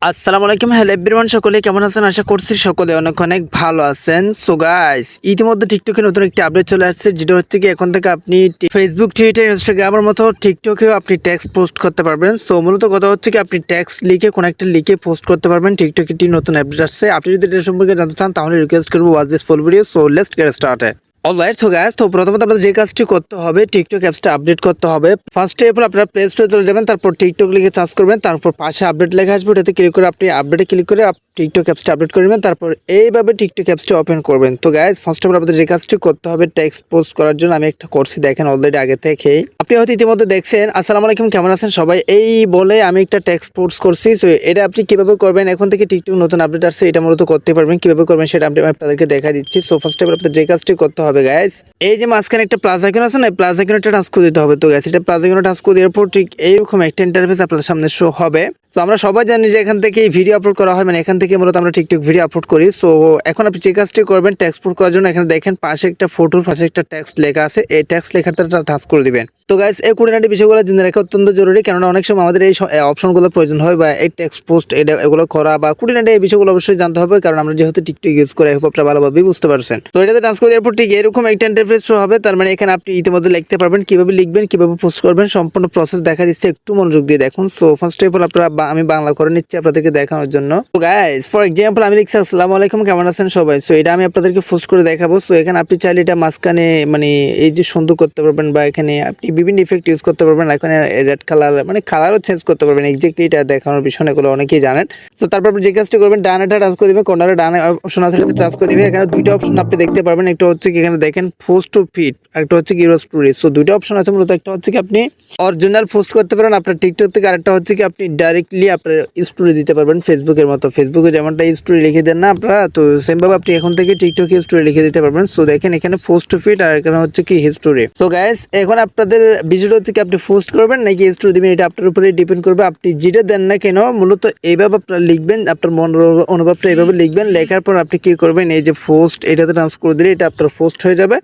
আসসালামু আলাইকুম, hello everyone, সকলে কেমন আছেন? আশা করছি সকলে অনেক অনেক ভালো আছেন। সো গাইস, ইতিমধ্যে টিকটকে নতুন একটি আপডেট চলে আসছে, যেটা হচ্ছে কি এখন থেকে আপনি ফেসবুক, টুইটার, ইনস্টাগ্রামের মতো টিকটকেও আপনি টেক্সট পোস্ট করতে পারবেন। সো মূলত কথা হচ্ছে কি আপনি টেক্সট লিখে কোন একটা লিখে পোস্ট করতে পারবেন। টিকটকে একটি নতুন আপডেট আসছে। আপনি যদি এটা সম্পর্কে জানতে চান তাহলে রিকোয়েস্ট করবো watch this full video. So let's get started. Alright, so guys, তো প্রথমত আপনাদের যে কাজটি করতে হবে, টিকটক অ্যাপসটা আপডেট করতে হবে। ফার্স্টে এরপর আপনারা প্লে স্টোরে চলে যাবেন, তারপর টিকটক লিখে সার্চ করবেন, তারপর পাশে আপডেট লেখা আসবে, ওটাতে ক্লিক করে আপনি আপডেটে ক্লিক করে টিকটক অ্যাপসটা আপডেট করে নেবেন। তারপর এইভাবে টিকটক অ্যাপসটা ওপেন করবেন। তো গাইস, ফার্স্ট অফ অল আপনাদের যে কাজটি করতে হবে, টেক্সট পোস্ট করার জন্য আমি একটা করছি, দেখেন অলরেডি আগে থেকেই আপনি হয়তো ইতিমধ্যে দেখছেন। আসসালামু আলাইকুম, কেমন আছেন সবাই, এই বলে আমি একটা টেক্সট পোস্ট করছি। সো এটা আপনি কিভাবে করবেন, এখন থেকে টিকটক নতুন আপডেট আসছে, এটা মূলত করতে পারবেন। কিভাবে করবেন সেটা আমি আপনাদেরকে দেখা দিচ্ছি। সো ফার্স্ট অফ অল আপনাদের যে কাজটি করতে হবে গাইস, এই যে মাঝখানে একটা প্লাস আইকন আছে না, প্লাস আইকনে একটা টাচ করে দিতে হবে। তো গাইস, এটা প্লাস আইকনে টাচ করে দেওয়ার পর ঠিক এইরকম একটা ইন্টারফেস আপনাদের সামনে শো হবে। তো আমরা সবাই জানি যে এখান থেকে ভিডিও আপলোড করা হয়, মানে এখান থেকে মূলত আমরা টিকটক ভিডিও আপলোড করি। সো এখন আপনি যে কাজটি করবেন, টেক্সট পোস্ট করার জন্য এখানে দেখেন পাশে একটা ফটোর পাশে একটা টেক্সট লেখা আছে, এই টেক্সট লেখাটা টাচ করে দিবেন। তো গাইস, এই খুঁটিনাটি বিষয়গুলো জেনে রাখা অত্যন্ত জরুরি, কেননা অনেক সময় আমাদের এই অপশনগুলো প্রয়োজন হয়, বা এই টেক্সট পোস্ট এগুলো করা বা খুঁটিনাটি এই বিষয়গুলো অবশ্যই জানতে হবে, কারণ আমরা যেহেতু টিকটক ইউজ করে আপনারা ভালোভাবেই বুঝতে পারছেন। তো এটাতে টাচ করে দেওয়ার পর ঠিক এরকম একটা ইন্টারফেস শো হবে। তার মানে এখানে আপনি ইতিমধ্যে লিখতে পারবেন, কিভাবে লিখবেন, কিভাবে পোস্ট করবেন, সম্পূর্ণ প্রসেস দেখা দিচ্ছে, একটু মনোযোগ দিয়ে দেখুন। সো ফার্স্ট অফ অল আমি বাংলা করে নিচ্ছি আপনাদেরকে দেখানোর জন্য। তো গাইস, ফর এক্সাম্পল আমি লিখছি আসসালামু আলাইকুম, কেমন আছেন সবাই। সো এটা আমি আপনাদেরকে পোস্ট করে দেখাবো। সো এখানে আপনি চাইলে এটা মাঝখানে মানে এই যে সুন্দর করতে পারবেন, বা এখানে আপনি বিভিন্ন ইফেক্ট ইউজ করতে পারবেন। এখানে রেড কালার মানে কালারও চেঞ্জ করতে পারবেন। এক্স্যাক্টলি এটা দেখানোর বিষয়, এগুলো অনেকেই জানেন। তো তারপর আপনি যে কাজটি করবেন, ডানেটা টাচ করে দিবেন, কর্নারে ডানে অপশন আছে টাচ করে দিবেন। এখানে দুইটা অপশন আপনি দেখতে পারবেন, একটা হচ্ছে কি এখানে দেখেন পোস্ট টু ফিড, একটা হচ্ছে কি স্টোরি। সো দুইটা অপশন আছে মূলত, একটা হচ্ছে কি আপনি অরিজিনাল পোস্ট করতে পারেন আপনার টিকটক থেকে, আরেকটা হচ্ছে কি আপনি ডাইরেক্টলি আপনার স্টোরি দিতে পারবেন ফেসবুকের মতো। ফেসবুকে যেমনটা স্টোরি লিখে দেন না আপনারা, তো সেম ভাবে আপনি এখন থেকে টিকটকে স্টোরি লিখে দিতে পারবেন। সো দেখেন এখানে পোস্ট টু ফিড, আর এখানে হচ্ছে কি হিস্টোরি। সো গাইস, এখন আপনাদের বিষয়টা হচ্ছে কি আপনি পোস্ট করবেন নাকি স্টোরি দিবেন, এটা আপনার উপরে ডিপেন্ড করবে। আপনি যেটা দেন না কেন, মূলত এইভাবে আপনারা লিখবেন, আপনার মন অনুভবটা এইভাবে লিখবেন। লেখার পর আপনি কি করবেন, এই যে পোস্ট, এটাতে ট্রান্স করে দিলে এটা আপনার পোস্ট হয়ে যাবে।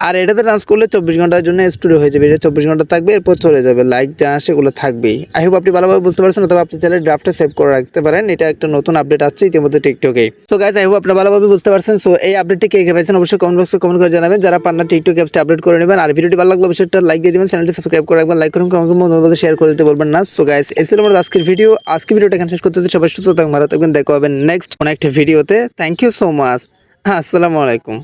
আর এটাতে ট্রান্স করলে 24 ঘন্টার জন্য স্টোরি হয়ে যাবে। এটা 24 ঘন্টা থাকবে, এরপর চলে যাবে। লাইক যা আসে এগুলো থাকবেই। আই হোপ আপনি ভালোভাবে বুঝতে পারছেন, অথবা আপনি চাইলে ড্রাফটে সেভ করে রাখতে পারেন। এটা একটা নতুন আপডেট আসছে ইতিমধ্যে টিকটকে। সো গাইস, আই হোপ আপনি ভালোভাবে বুঝতে পারছেন। সো এই আপডেটটি কে পাইছেন অবশ্যই কমেন্ট বক্সে কমেন্ট করে জানাবেন। যারা পান্না টিকটক অ্যাপসটা আপডেট করে নেবেন। আর ভিডিওটি ভালো লাগলে অবশ্যই একটা লাইক দিয়ে দিবেন, চ্যানেলটি সাবস্ক্রাইব করে রাখবেন, লাইক করুন, বন্ধুদের শেয়ার করে দিতে বলবেন না। সো গাইস, এই ছিল আমার আজকের ভিডিও। আজকের ভিডিওটা এখানে শেষ করতেছি। সবাই সুস্থ থাকবেন, ভালো থাকবেন, দেখা হবে নেক্সট অনেক একটা ভিডিওতে। Thank you so much. আসসালামু আলাইকুম।